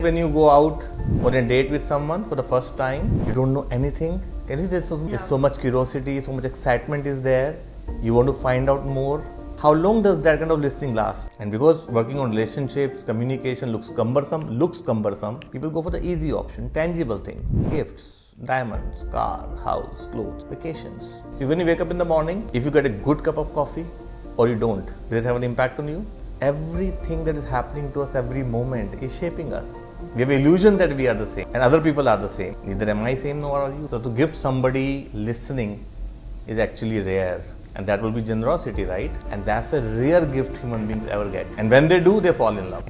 When you go out on a date with someone for the first time, you don't know anything. There's so much curiosity, so much excitement is there. You want to find out more. How long does that kind of listening last? And because working on relationships, communication looks cumbersome, people go for the easy option, tangible things, gifts, diamonds, car, house, clothes, vacations. So when you wake up in the morning, if you get a good cup of coffee or you don't, does it have an impact on you? Everything that is happening to us every moment is shaping us. We have illusion that we are the same and other people are the same. Neither am I same nor are you. So to gift somebody listening is actually rare. And that will be generosity, right? And that's a rare gift human beings ever get. And when they do, they fall in love.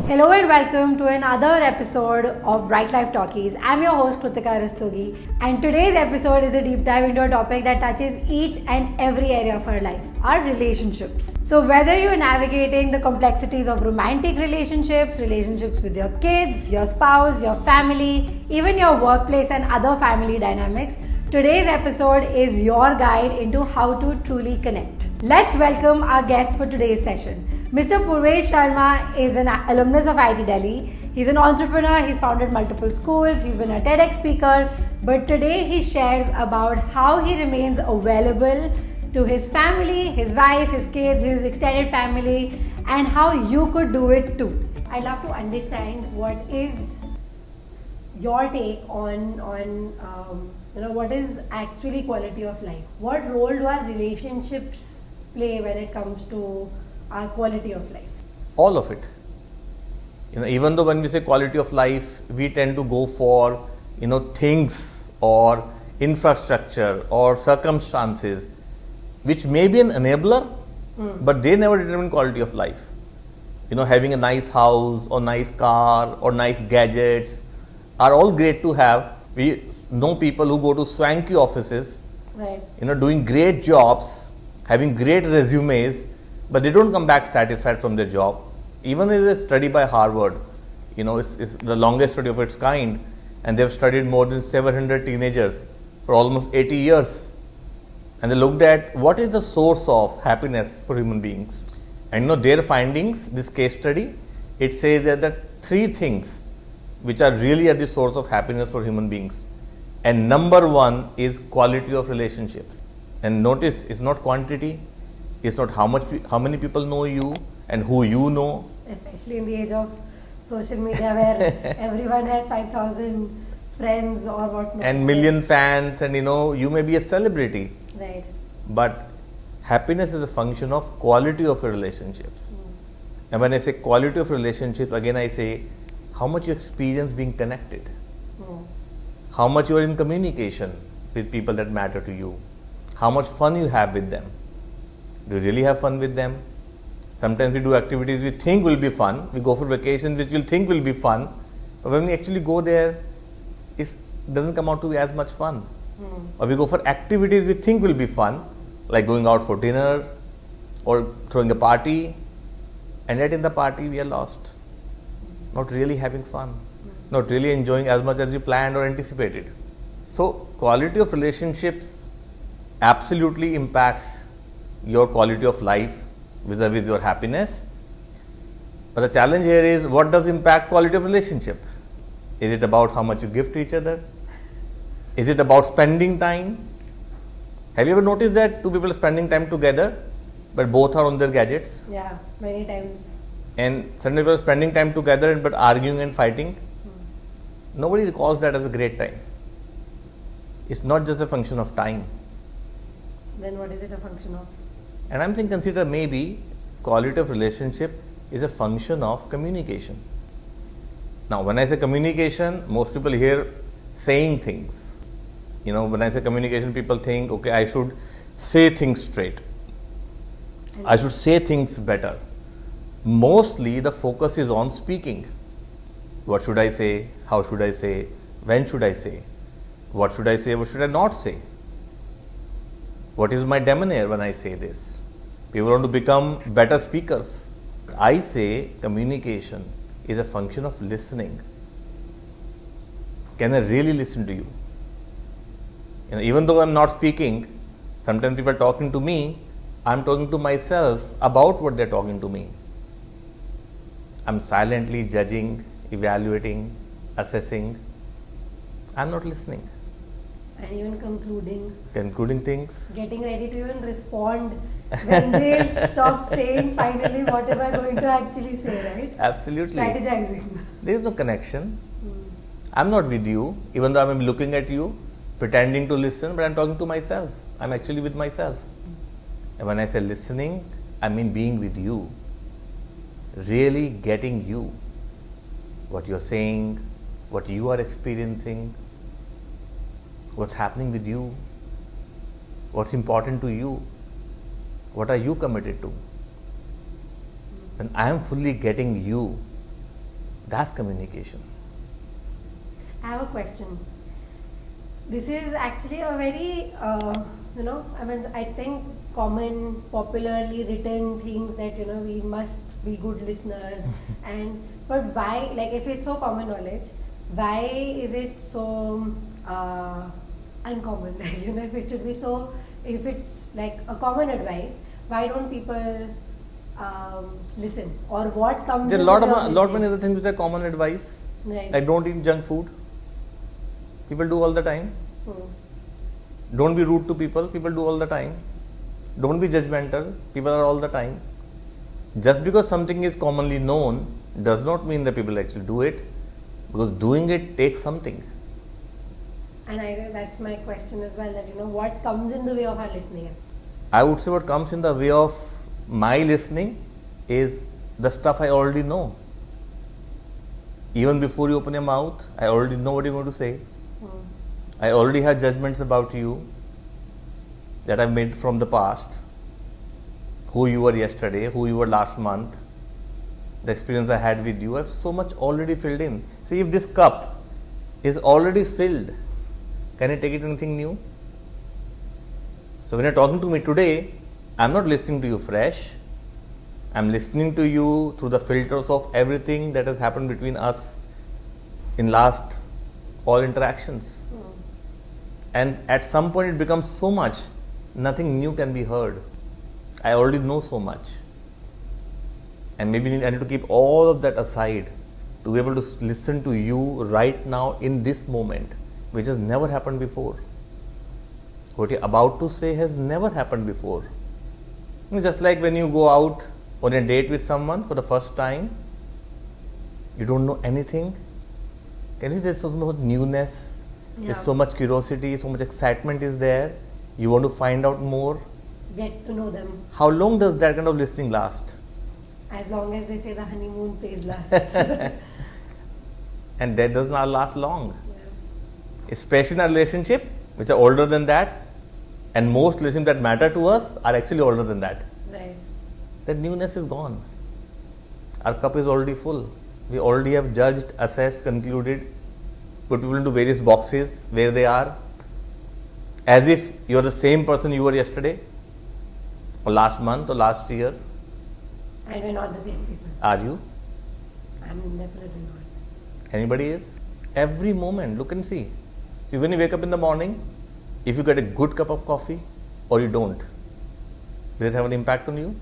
Hello and welcome to another episode of Brightlife Talkies. I'm your host Kritika Rastogi, and today's episode is a deep dive into a topic that touches each and every area of our life, our relationships. So whether you're navigating the complexities of romantic relationships with your kids, your spouse, your family, even your workplace and other family dynamics, today's episode is your guide into how to truly connect. Let's welcome our guest for today's session. Mr. Purvesh Sharma is an alumnus of IT Delhi. He's an entrepreneur, he's founded multiple schools, he's been a TEDx speaker, but today he shares about how he remains available to his family, his wife, his kids, his extended family, and how you could do it too. I'd love to understand what is your take on what is actually quality of life. What role do our relationships play when it comes to our quality of life? All of it. Even though when we say quality of life, we tend to go for, things or infrastructure or circumstances, which may be an enabler, but they never determine quality of life. Having a nice house or nice car or nice gadgets are all great to have. We know people who go to swanky offices, right? Doing great jobs, having great resumes, but they don't come back satisfied from their job. Even there is a study by Harvard, it's the longest study of its kind, and they've studied more than 700 teenagers for almost 80 years. And they looked at what is the source of happiness for human beings. And their findings, this case study, it says that there are three things which are really at the source of happiness for human beings. And number one is quality of relationships. And notice, it's not quantity, it's not how many people know you and who you know. Especially in the age of social media where everyone has 5,000 friends or whatnot. And million fans, and you may be a celebrity. Right. But happiness is a function of quality of your relationships. And when I say quality of relationships, again I say how much you experience being connected. How much you are in communication with people that matter to you. How much fun you have with them. Do you really have fun with them? Sometimes we do activities we think will be fun. We go for vacations which we think will be fun. But when we actually go there, it doesn't come out to be as much fun. Or we go for activities we think will be fun, like going out for dinner or throwing a party. And yet in the party we are lost. Not really having fun. Not really enjoying as much as you planned or anticipated. So quality of relationships absolutely impacts your quality of life vis-a-vis your happiness. But the challenge here is, what does impact quality of relationship? Is it about how much you give to each other? Is it about spending time? Have you ever noticed that two people are spending time together but both are on their gadgets? Yeah, many times. And suddenly people are spending time together but arguing and fighting. Nobody recalls that as a great time. It's not just a function of time. Then what is it a function of? And I'm thinking, consider maybe quality of relationship is a function of communication. Now, when I say communication, most people hear saying things. When I say communication, people think, okay, I should say things straight. I should say things better. Mostly the focus is on speaking. What should I say? How should I say? When should I say? What should I say? What should I not say? What is my demeanor when I say this? People want to become better speakers. I say communication is a function of listening. Can I really listen to you? Even though I'm not speaking, sometimes people are talking to me, I'm talking to myself about what they're talking to me. I'm silently judging, evaluating, assessing. I'm not listening. And even Concluding things. getting ready to even respond when they stop saying finally what am I going to actually say, right? Absolutely. Strategizing. There is no connection. I'm not with you, even though I'm looking at you, pretending to listen, but I'm talking to myself. I'm actually with myself. And when I say listening, I mean being with you. Really getting you. What you're saying, what you are experiencing, what's happening with you, what's important to you, what are you committed to. When I am fully getting you, that's communication. I have a question. This is actually a very, I think common, popularly written things that, we must be good listeners. But why, like if it's so common knowledge, why is it so uncommon? If it should be so, if it's like a common advice, why don't people listen? Or what comes? There are a lot many other things which are common advice. Right. Like don't eat junk food. People do all the time. Don't be rude to people. People do all the time. Don't be judgmental. People are all the time. Just because something is commonly known does not mean that people actually do it, because doing it takes something. And that's my question as well, that what comes in the way of our listening? I would say what comes in the way of my listening is the stuff I already know. Even before you open your mouth, I already know what you're going to say. I already have judgments about you that I've made from the past. Who you were yesterday, who you were last month, the experience I had with you. I've so much already filled in. See, if this cup is already filled, can I take it anything new? So when you're talking to me today, I'm not listening to you fresh. I'm listening to you through the filters of everything that has happened between us in last all interactions. And at some point it becomes so much, nothing new can be heard. I already know so much. And maybe I need to keep all of that aside to be able to listen to you right now in this moment, which has never happened before. What you're about to say has never happened before. Just like when you go out on a date with someone for the first time, you don't know anything. Can you see there's so much newness? There's so much curiosity, so much excitement is there. You want to find out more. Get to know them. How long does that kind of listening last? As long as they say the honeymoon phase lasts. And that does not last long. Yeah. Especially in a relationship which are older than that, and most relationships that matter to us are actually older than that. Right. That newness is gone. Our cup is already full. We already have judged, assessed, concluded, put people into various boxes where they are, as if you're the same person you were yesterday, or last month, or last year. And we're not the same people. Are you? I'm definitely not. Anybody is? Every moment, look and see. When you wake up in the morning, if you get a good cup of coffee or you don't, does it have an impact on you?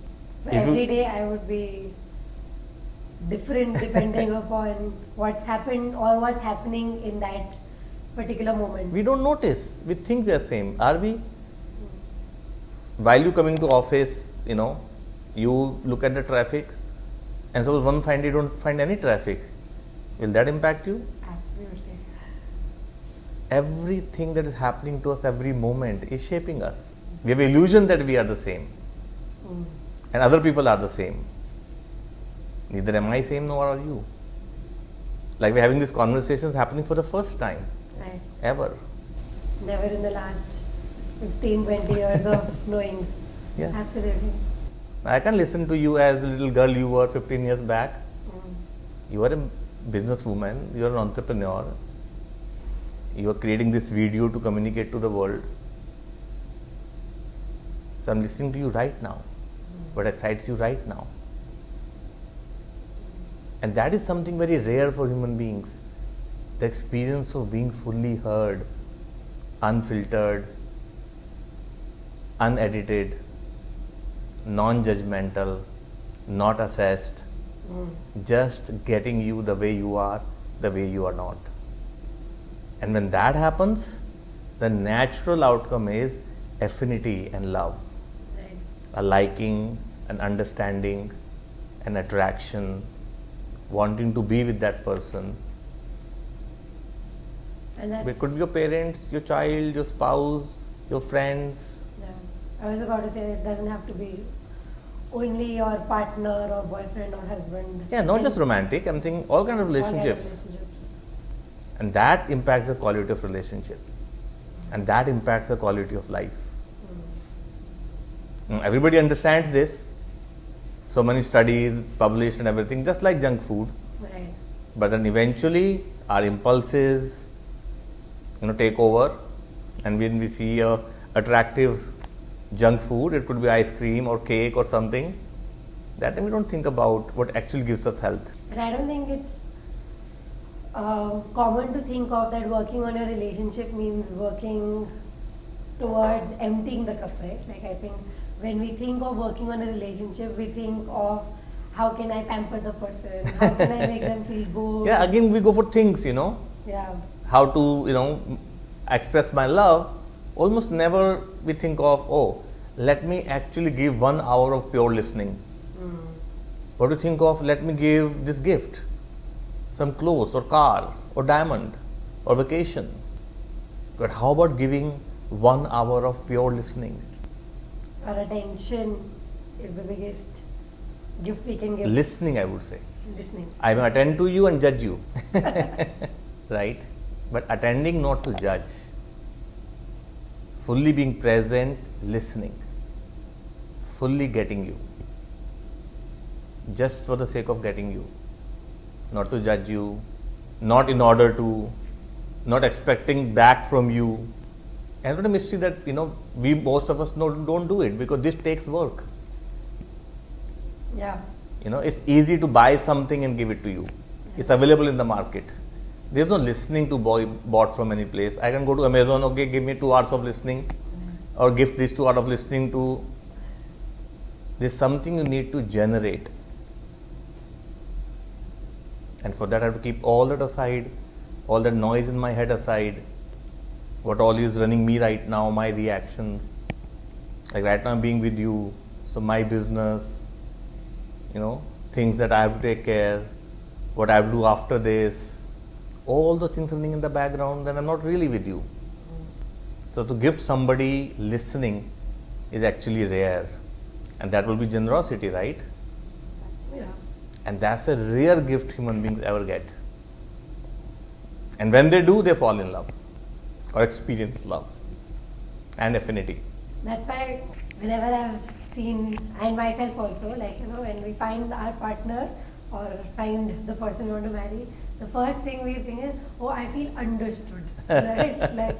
So every day I would be different depending upon what's happened or what's happening in that particular moment. We don't notice. We think we are same. Are we? While you coming to office, you look at the traffic, and suppose one fine day you don't find any traffic. Will that impact you? Absolutely. Everything that is happening to us every moment is shaping us. We have illusion that we are the same. And other people are the same. Neither am I same nor are you. Like we're having these conversations happening for the first time. Right. Ever. Never in the last 15, 20 years of knowing. Yeah. Absolutely. I can listen to you as the little girl you were 15 years back. You are a businesswoman, you are an entrepreneur. You are creating this video to communicate to the world. So I'm listening to you right now. What excites you right now? And that is something very rare for human beings. The experience of being fully heard, unfiltered, unedited, non-judgmental, not assessed, Just getting you the way you are not. And when that happens, the natural outcome is affinity and love. Right. A liking, an understanding, an attraction, wanting to be with that person. And that's, It could be your parents, your child, your spouse, your friends. yeah. I was about to say it doesn't have to be only your partner or boyfriend or husband. Yeah, not just romantic, I'm thinking all kind of All kind of relationships. relationships. And that impacts the quality of relationship. And that impacts the quality of life. Everybody understands this. So many studies published and everything, just like junk food. Right. But then eventually our impulses, take over. And when we see a attractive junk food, it could be ice cream or cake or something, that time we don't think about what actually gives us health. And I don't think it's common to think of that working on a relationship means working towards emptying the cup, right? Like I think when we think of working on a relationship, we think of how can I pamper the person, how can I make them feel good. Yeah, again we go for things, Yeah. how to, express my love. Almost never we think of, let me actually give 1 hour of pure listening. What do you think of, let me give this gift, some clothes or car or diamond or vacation. But how about giving 1 hour of pure listening? So our attention is the biggest gift we can give. Listening, I would say. Listening. I may attend to you and judge you. Right? But attending not to judge. Fully being present, listening. Fully getting you. Just for the sake of getting you. Not to judge you. Not in order to. Not expecting back from you. And what a mystery that, we most of us don't do it because this takes work. Yeah. It's easy to buy something and give it to you. It's available in the market. There's no listening to bought from any place. I can go to Amazon, okay, give me 2 hours of listening or gift these 2 hours of listening to. There's something you need to generate. And for that I have to keep all that aside, all that noise in my head aside, what all is running me right now, my reactions. Like right now I'm being with you, so my business, things that I have to take care, what I have to do after this, all the things running in the background, then I'm not really with you. So to gift somebody listening is actually rare, and that will be generosity, right? Yeah. And that's a rare gift human beings ever get. And when they do, they fall in love or experience love and affinity. That's why whenever I've seen, and myself also, like, when we find our partner or find the person we want to marry, the first thing we think is, I feel understood, right? Like,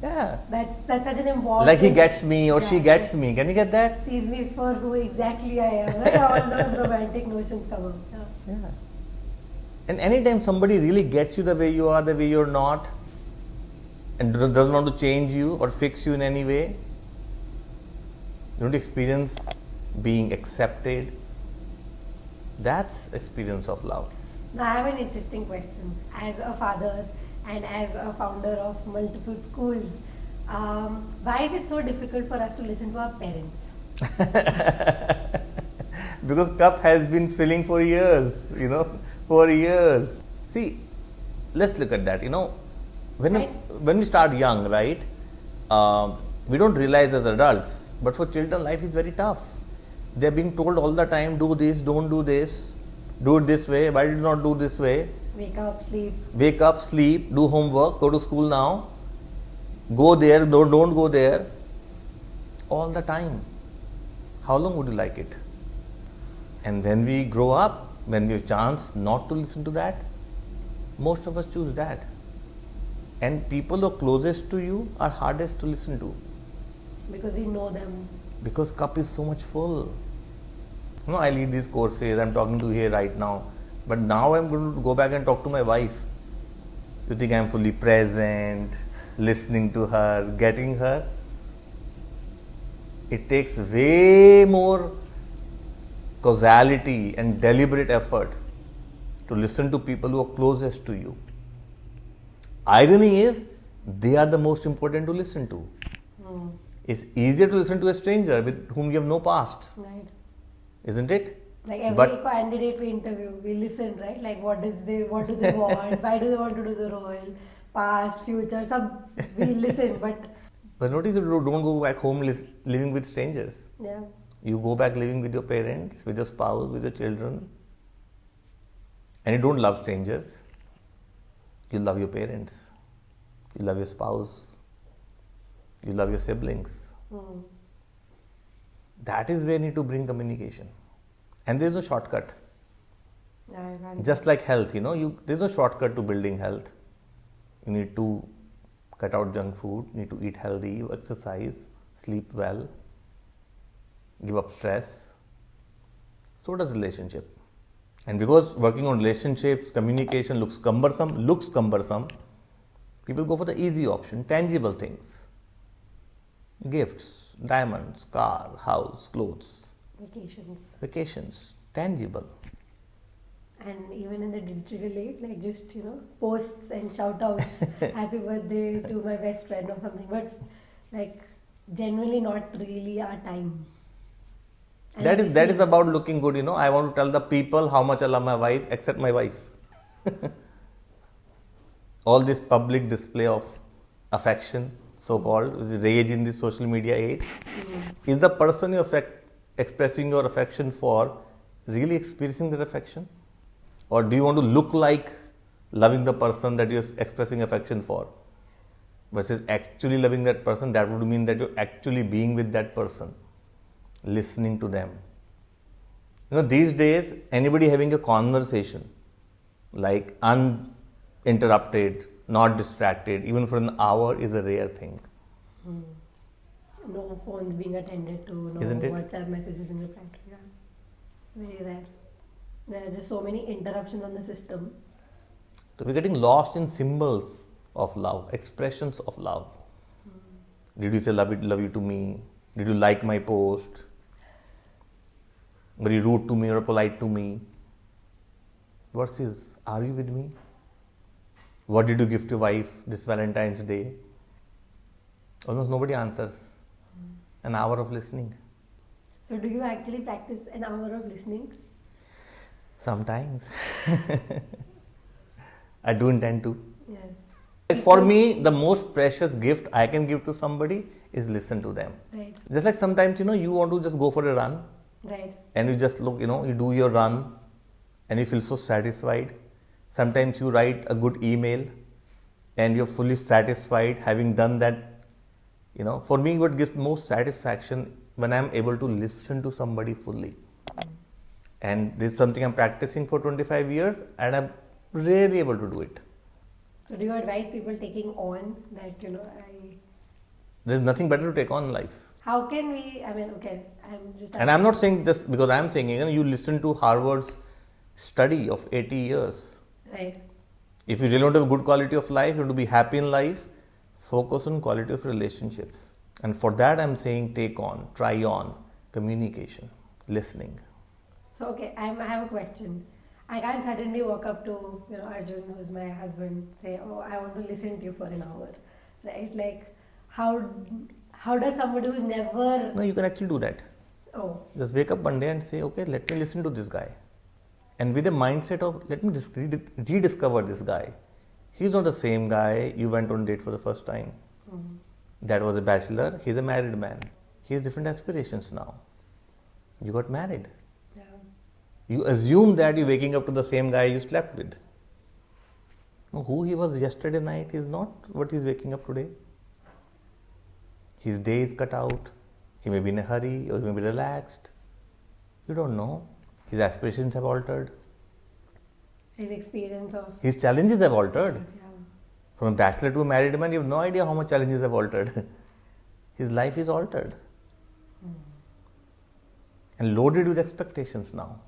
Yeah. that's such an important... Like he gets me or she Yeah. gets me. Can you get that? Sees me for who exactly I am, right? All those romantic notions come up. Yeah. Yeah. And anytime somebody really gets you the way you are, the way you're not, and doesn't want to change you or fix you in any way, you don't experience being accepted. That's experience of love. Now I have an interesting question. As a father and as a founder of multiple schools, why is it so difficult for us to listen to our parents? Because cup has been filling for years, for years. See, let's look at that, Right. when we start young, right, we don't realize as adults, but for children life is very tough. They're being told all the time, do this, don't do this, do it this way, why did you not do this way? Wake up, sleep, Do homework, go to school now, go there, don't go there, all the time. How long would you like it? And when we grow up, when we have chance not to listen to that, most of us choose that. And people who are closest to you are hardest to listen to. because we know them. Because cup is so much full. I lead these courses, I'm talking to you here right now. But now I'm going to go back and talk to my wife. You think I'm fully present, listening to her, getting her? It takes way more causality and deliberate effort to listen to people who are closest to you. Irony is, they are the most important to listen to. It's easier to listen to a stranger with whom you have no past, Right. isn't it? Like every But- candidate we interview, we listen, right? Like what do they want? Why do they want to do the role? Past, future, we listen, But notice you don't go back home living with strangers. yeah. You go back living with your parents, with your spouse, with your children. And you don't love strangers. You love your parents. You love your spouse. You love your siblings. That is where you need to bring communication. And there is no shortcut. Yeah, I can't. Just like health, there is no shortcut to building health. You need to cut out junk food, you need to eat healthy, exercise, sleep well, give up stress. So does relationship. And because working on relationships, communication looks cumbersome, people go for the easy option, tangible things. Gifts, diamonds, car, house, clothes, vacations, tangible. And even in the digital age, like just, posts and shout outs, happy birthday to my best friend or something. But like generally not really our time. And That is about looking good, I want to tell the people how much I love my wife, except my wife. All this public display of affection, so-called, which is rage in the social media age, is the person you're expressing your affection for really experiencing that affection? Or do you want to look like loving the person that you're expressing affection for? Versus actually loving that person, that would mean that you're actually being with that person, listening to them. These days, anybody having a conversation, like uninterrupted, not distracted, even for an hour, is a rare thing. No phones being attended to, no Isn't it? WhatsApp messages being replied to. Yeah. Very rare. There are just so many interruptions on the system. So we're getting lost in symbols of love, expressions of love. Did you say love you to me? Did you like my post? Were you rude to me or polite to me? Versus, are you with me? What did you give to wife this Valentine's Day? Almost nobody answers. An hour of listening. So do you actually practice an hour of listening? Sometimes. I do intend to. Yes. For me, the most precious gift I can give to somebody is listen to them. Right. Just like sometimes, you want to just go for a run Right. and you just look, you do your run and you feel so satisfied. Sometimes you write a good email and you're fully satisfied having done that. For me, what gives most satisfaction when I'm able to listen to somebody fully. And this is something I'm practicing for 25 years and I'm rarely able to do it. So do you advise people taking on that, There's nothing better to take on in life. how can we, I'm just... And I'm not saying this because I'm saying, you listen to Harvard's study of 80 years. Right. If you really want to have a good quality of life, you want to be happy in life, focus on quality of relationships. And for that, I'm saying take on, try on, communication, listening. So, okay, I have a question. I can't suddenly walk up to, Arjun, who's my husband, say, oh, I want to listen to you for an hour, right? Like, how does somebody who's never... No, you can actually do that. Oh, Just wake up one day and say, okay, let me listen to this guy. And with a mindset of, let me rediscover this guy. He's not the same guy you went on a date for the first time. That was a bachelor, he's a married man. He has different aspirations now. You got married. yeah. You assume that you're waking up to the same guy you slept with. No, who he was yesterday night is not what he's waking up today. His day is cut out. He may be in a hurry or he may be relaxed. You don't know. His aspirations have altered. His experience of... His challenges have altered. Yeah. From a bachelor to a married man, you have no idea how much challenges have altered. His life is altered. And loaded with expectations now.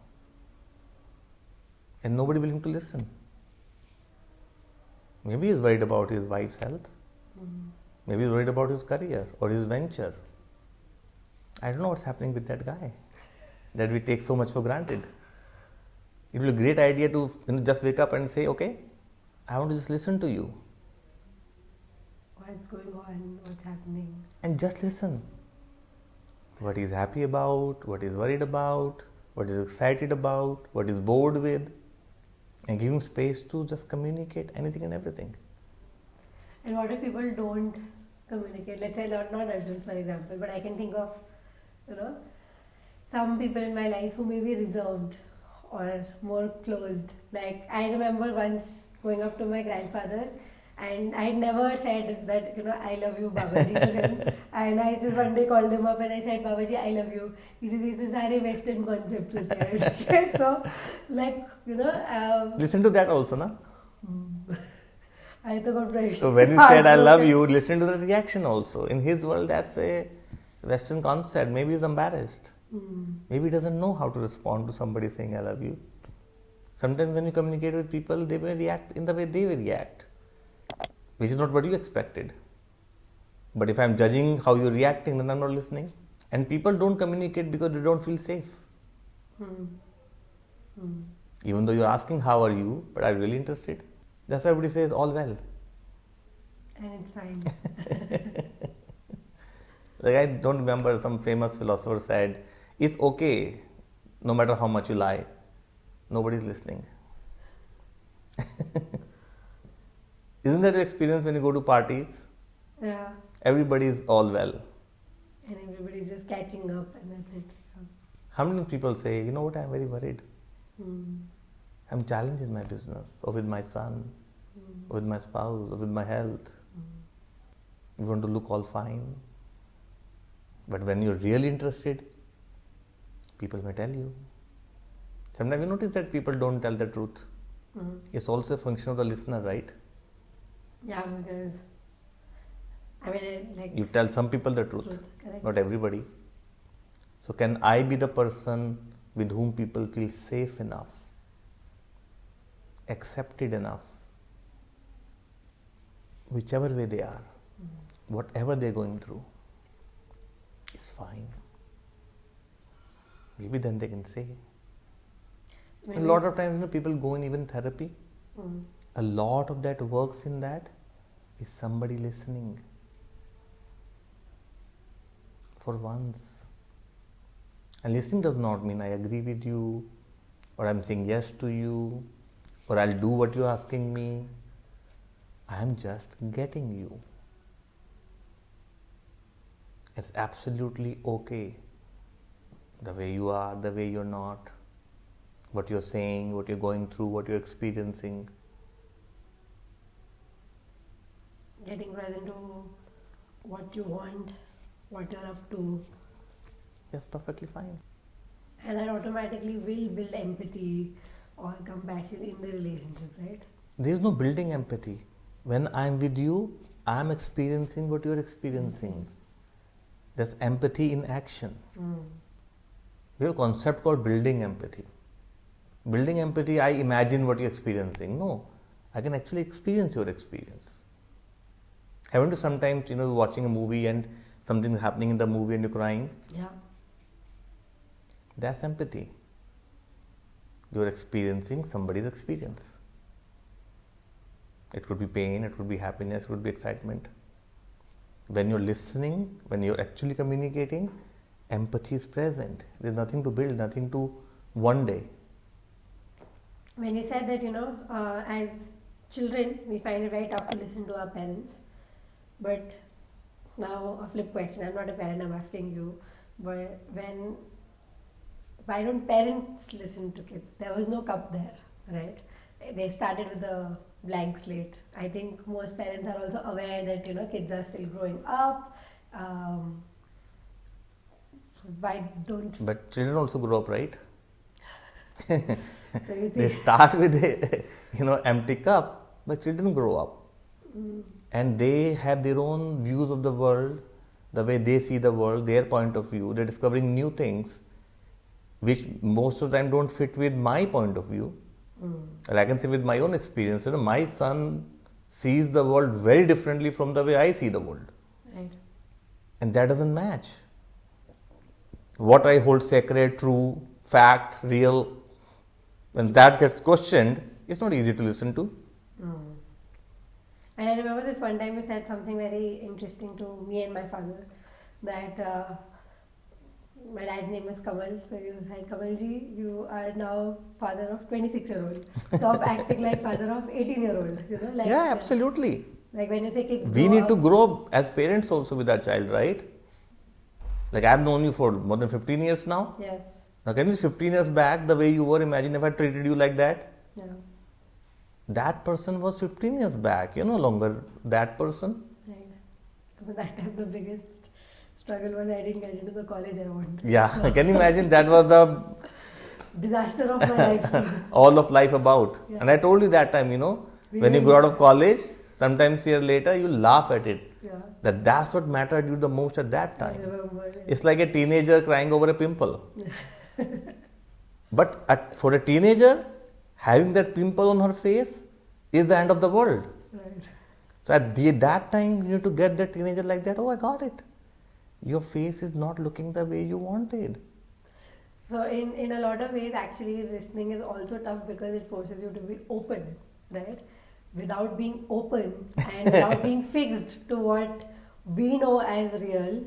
And nobody willing to listen. Maybe he's worried about his wife's health. Maybe he's worried about his career or his venture. I don't know what's happening with that guy. that we take so much for granted. It will be a great idea to just wake up and say, okay, I want to just listen to you. What's going on? What's happening? And just listen. What he's happy about, what he's worried about, what he's excited about, what he's bored with. And give him space to just communicate anything and everything. And what if people don't communicate? Let's say not Arjun, for example, but I can think of, some people in my life who may be reserved or more closed. Like I remember once going up to my grandfather and I had never said that, I love you, Babaji, to him. And I just one day called him up and I said, Babaji, I love you. He said, these are Western concepts. Okay? So, listen to that also, na? I got very So when he said, I love you, listen to the reaction also. In his world, that's a Western concept. Maybe he's embarrassed. Maybe he doesn't know how to respond to somebody saying, I love you. Sometimes when you communicate with people, they may react in the way they will react, which is not what you expected. But if I'm judging how you're reacting, then I'm not listening. And people don't communicate because they don't feel safe. Even though you're asking, how are you? But are you really interested? That's why everybody says, all well. And it's fine. Like I don't remember, some famous philosopher said, it's okay, no matter how much you lie. Nobody's listening. Isn't that your experience when you go to parties? Yeah. Everybody's all well. And everybody's just catching up and that's it. Yeah. How many people say, you know what, I'm very worried. I'm challenged in my business, or with my son, or with my spouse, or with my health. You want to look all fine. But when you're really interested, people may tell you. Sometimes you notice that people don't tell the truth. It's also a function of the listener, right? Yeah, because you tell some people the truth, correct. not everybody. So can I be the person with whom people feel safe enough, accepted enough, whichever way they are, whatever they're going through, is fine. Maybe then they can say. A lot of times, people go in even therapy. A lot of that works in that is somebody listening. For once. And listening does not mean I agree with you, or I'm saying yes to you, or I'll do what you're asking me. I am just getting you. It's absolutely okay. The way you are, the way you're not, what you're saying, what you're going through, what you're experiencing. Getting present to what you want, what you're up to. Yes, perfectly fine. And that automatically will build empathy or compassion in the relationship, right? There is no building empathy. When I'm with you, I'm experiencing what you're experiencing. That's empathy in action. We have a concept called building empathy. Building empathy, I imagine what you're experiencing. No, I can actually experience your experience. Haven't you sometimes, watching a movie and something's happening in the movie and you're crying? Yeah. That's empathy. You're experiencing somebody's experience. It could be pain, it could be happiness, it could be excitement. When you're listening, when you're actually communicating, empathy is present. There's nothing to build, nothing to one day. When you said that, as children, we find it very tough to listen to our parents. But now a flip question, I'm not a parent, I'm asking you. But why don't parents listen to kids? There was no cup there, right? They started with a blank slate. I think most parents are also aware that, kids are still growing up. Why don't... But children also grow up, right? So you They think... start with a, empty cup, but children grow up. And they have their own views of the world, the way they see the world, their point of view. They're discovering new things, which most of the time don't fit with my point of view. And I can say with my own experience, my son sees the world very differently from the way I see the world. Right. And that doesn't match. what I hold sacred, true, fact, real, when that gets questioned, it's not easy to listen to. And I remember this one time you said something very interesting to me and my father, that my dad's name is Kamal, so you said, Kamalji, you are now father of 26-year-old. Stop acting like father of 18-year-old. You know, like Yeah, absolutely. Like when you say kids We grow need to up, grow up as parents also with our child, right? Like I've known you for more than 15 years now. Yes. Now can you 15 years back, the way you were, imagine if I treated you like that? Yeah. That person was 15 years back. You're no longer that person. Right. But that time the biggest struggle was I didn't get into the college I wanted. Yeah, can you imagine? That was the Disaster of my life. all of life about. Yeah. And I told you that time, when you go out of college, sometimes year later, you laugh at it. Yeah. That's what mattered you the most at that I time. remember. It. It's like a teenager crying over a pimple. But for a teenager, having that pimple on her face is the end of the world. Right. So at that time, you need to get that teenager like that. Oh, I got it. Your face is not looking the way you wanted. So in a lot of ways, actually, listening is also tough because it forces you to be open, right? Without being open and without being fixed to what we know as real,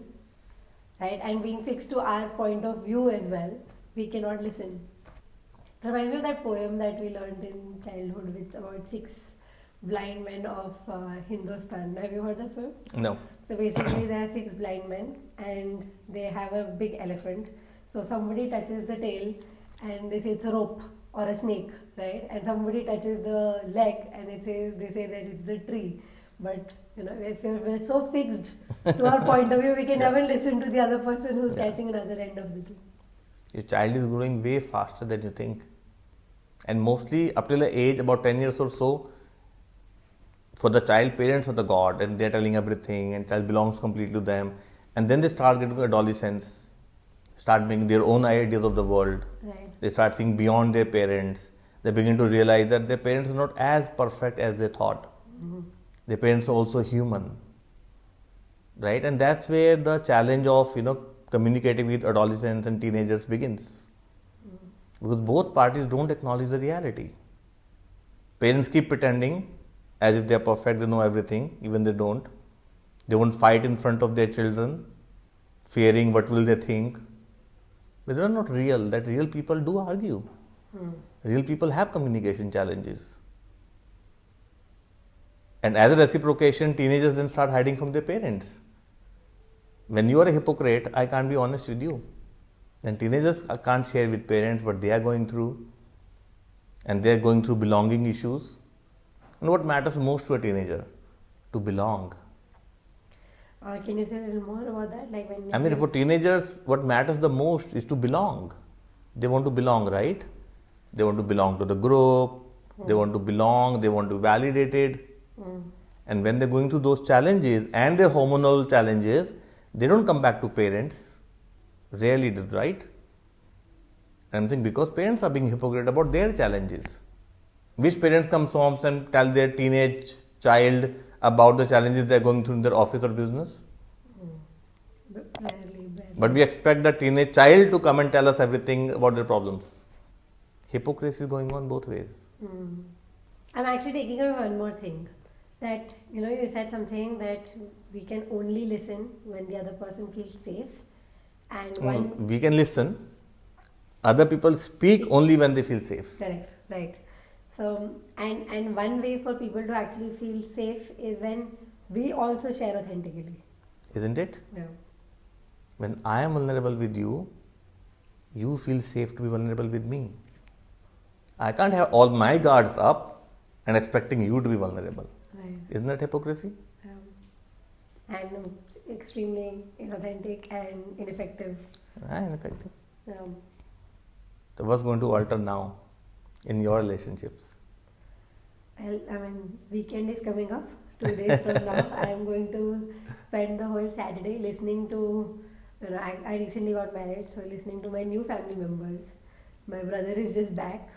right? And being fixed to our point of view as well, we cannot listen. It reminds me of that poem that we learned in childhood, which about 6 blind men of Hindustan. Have you heard that poem? No. So basically, there are 6 blind men and they have a big elephant. So somebody touches the tail and they say it's a rope or a snake, right? And somebody touches the leg and they say that it's a tree. But if we're so fixed to our point of view, we can never listen to the other person who's catching another end of the thing. Your child is growing way faster than you think. And mostly up till the age about 10 years or so, for the child, parents are the god and they're telling everything and child belongs completely to them. And then they start getting adolescence, start making their own ideas of the world. Right. They start seeing beyond their parents. They begin to realize that their parents are not as perfect as they thought. Mm-hmm. Their parents are also human. Right? And that's where the challenge of, communicating with adolescents and teenagers begins. Because both parties don't acknowledge the reality. Parents keep pretending as if they are perfect, they know everything, even they don't. They won't fight in front of their children, fearing what will they think. But they are not real. That real people do argue. Real people have communication challenges. And as a reciprocation, teenagers then start hiding from their parents. When you are a hypocrite, I can't be honest with you. Then teenagers can't share with parents what they are going through. And they are going through belonging issues. And what matters most to a teenager? To belong. Can you say a little more about that? For teenagers, what matters the most is to belong. They want to belong, right? They want to belong to the group. They want to belong. They want to be validated. And when they're going through those challenges and their hormonal challenges, they don't come back to parents. Rarely do, right? And I'm saying because parents are being hypocrite about their challenges. Which parents come home and tell their teenage child about the challenges they're going through in their office or business? Rarely. But we expect the teenage child to come and tell us everything about their problems. Hypocrisy is going on both ways. I'm actually taking away one more thing. That, you said something that we can only listen when the other person feels safe. And we can listen. Other people speak only when they feel safe. Correct, right. So, and one way for people to actually feel safe is when we also share authentically. Isn't it? Yeah. When I am vulnerable with you, you feel safe to be vulnerable with me. I can't have all my guards up and expecting you to be vulnerable. Right. Isn't that hypocrisy? And extremely inauthentic and ineffective. Ineffective. So what's going to alter now in your relationships? Well, weekend is coming up. 2 days from now, I am going to spend the whole Saturday listening to, I recently got married, so listening to my new family members. My brother is just back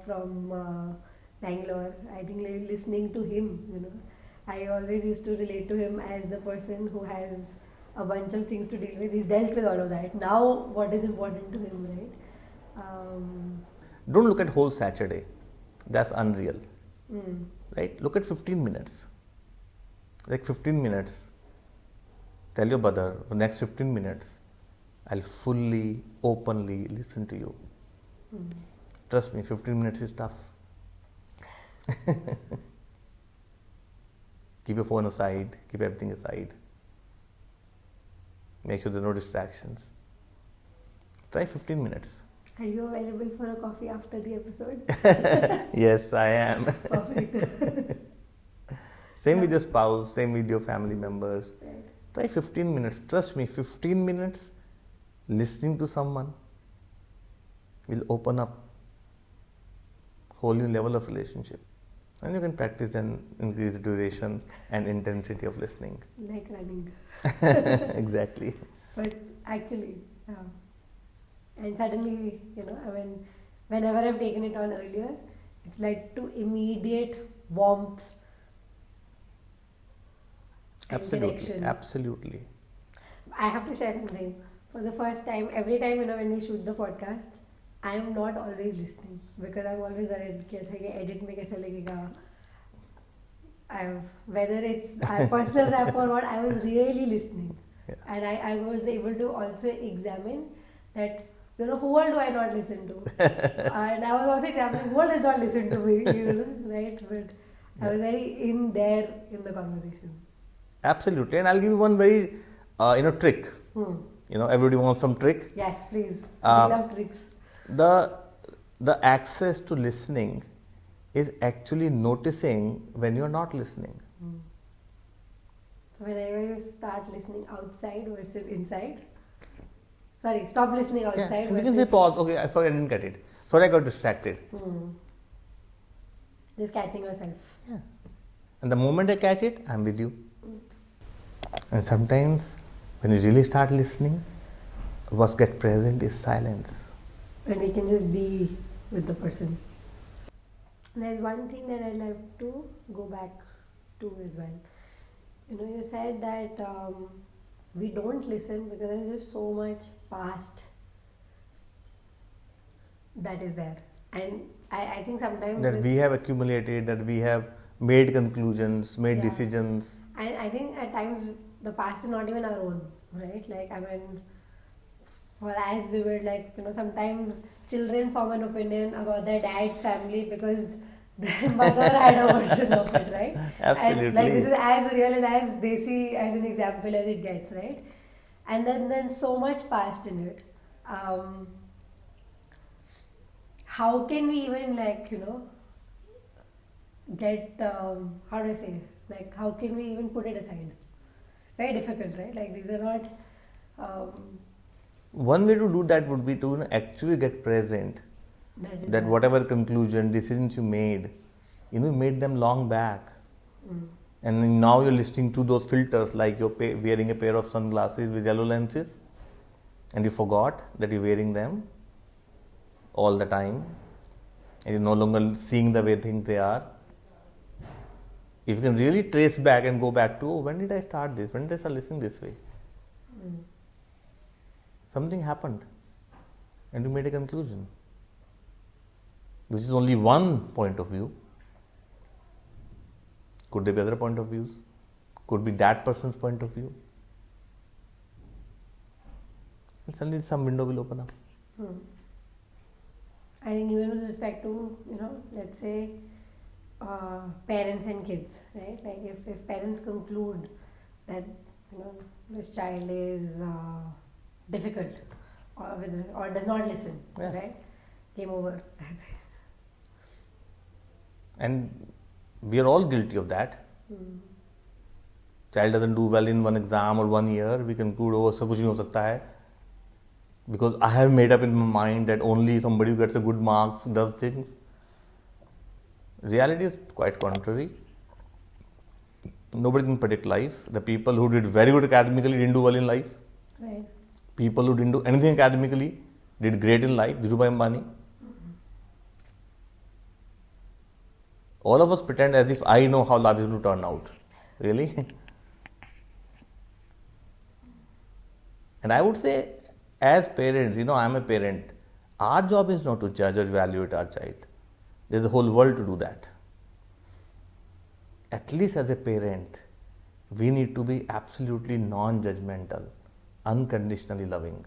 from Bangalore. I think listening to him, I always used to relate to him as the person who has a bunch of things to deal with. He's dealt with all of that. Now, what is important to him, right? Don't look at whole Saturday. That's unreal. Mm. Right? Look at 15 minutes. Like 15 minutes. Tell your brother, the next 15 minutes, I'll fully, openly listen to you. Mm. Trust me, 15 minutes is tough. Keep your phone aside, keep everything aside. Make sure there are no distractions. Try 15 minutes. Are you available for a coffee after the episode? Yes, I am. Perfect. Same with your spouse, same with your family members. Right. Try 15 minutes. Trust me, 15 minutes listening to someone will open up whole new level of relationship. And you can practice and increase the duration and intensity of listening. Like running. Exactly. But actually, and suddenly, whenever I've taken it on earlier, it's led to immediate warmth and Absolutely. connection. Absolutely. I have to share something. For the first time, every time when we shoot the podcast, I am not always listening because I'm always worried कि edit में कैसा लगेगा. Whether it's our personal rap or what, I was really listening. Yeah. And I was able to also examine that, who all do I not listen to? And I was also examining who all does not listen to me, right? But I was very in there in the conversation. Absolutely. And I'll give you one very, trick. Everybody wants some trick. Yes, please. I love tricks. The access to listening is actually noticing when you're not listening. So whenever you start listening outside versus inside, stop listening outside. Yeah. You can say pause. Okay, sorry, I didn't get it. Sorry, I got distracted. Just catching yourself. Yeah. And the moment I catch it, I'm with you. And sometimes when you really start listening, what's get present is silence. And we can just be with the person. There's one thing that I'd like to go back to as well. You said that we don't listen because there's just so much past that is there. And I think sometimes That we have accumulated, that we have made conclusions, made decisions. And I think at times the past is not even our own, right? For as we were sometimes children form an opinion about their dad's family because their mother had a version of it, right? Absolutely. And this is as real and as desi as an example as it gets, right? And then so much past in it. How can we even get how do I say? How can we even put it aside? Very difficult, right? These are not. One way to do that would be to actually get present. That whatever conclusion, decisions you made, you made them long back. And now you're listening to those filters, like you're wearing a pair of sunglasses with yellow lenses, and you forgot that you're wearing them all the time, and you're no longer seeing the way things they are. If you can really trace back and go back to, when did I start this? When did I start listening this way? Something happened, and you made a conclusion, which is only one point of view. Could there be other point of views? Could be that person's point of view. And suddenly some window will open up. I think even with respect to, let's say parents and kids, right? If parents conclude that, this child is difficult or does not listen, right? Game over. And we are all guilty of that. Child doesn't do well in one exam or 1 year, we conclude, ऐसा कुछ नहीं हो सकता है. Because I have made up in my mind that only somebody who gets a good marks does things. Reality is quite contrary. Nobody can predict life. The people who did very good academically didn't do well in life. Right. People who didn't do anything academically did great in life. Dhirubhai Ambani. All of us pretend as if I know how life is going to turn out. Really? And I would say, as parents, I'm a parent, our job is not to judge or evaluate our child. There's a whole world to do that. At least as a parent, we need to be absolutely non-judgmental, unconditionally loving.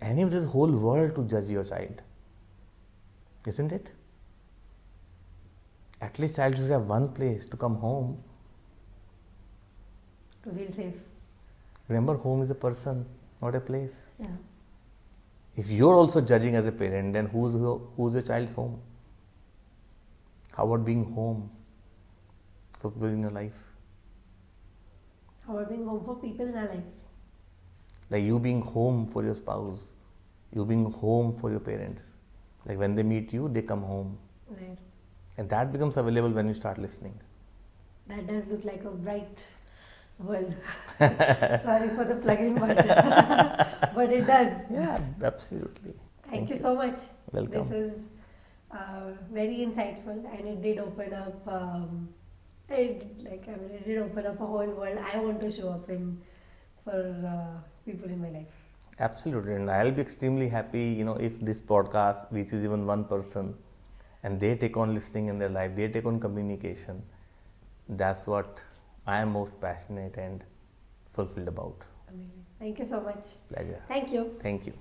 And if there's a whole world to judge your child, isn't it? At least child should have one place to come home. To feel safe. Remember, home is a person, not a place. Yeah. If you're also judging as a parent, then who's your child's home? How about being home for people in your life? How about being home for people in our life? Like you being home for your spouse, you being home for your parents. Like when they meet you, they come home. Right. And that becomes available when you start listening. That does look like a bright world. Sorry for the plug-in button. But it does. Yeah, absolutely. Thank you so much. Welcome. This is very insightful, and it did open up. It did open up a whole world I want to show up in for people in my life. Absolutely, and I'll be extremely happy, if this podcast reaches even one person and they take on listening in their life, they take on communication. That's what I am most passionate and fulfilled about. Amazing. Thank you so much. Pleasure. Thank you. Thank you.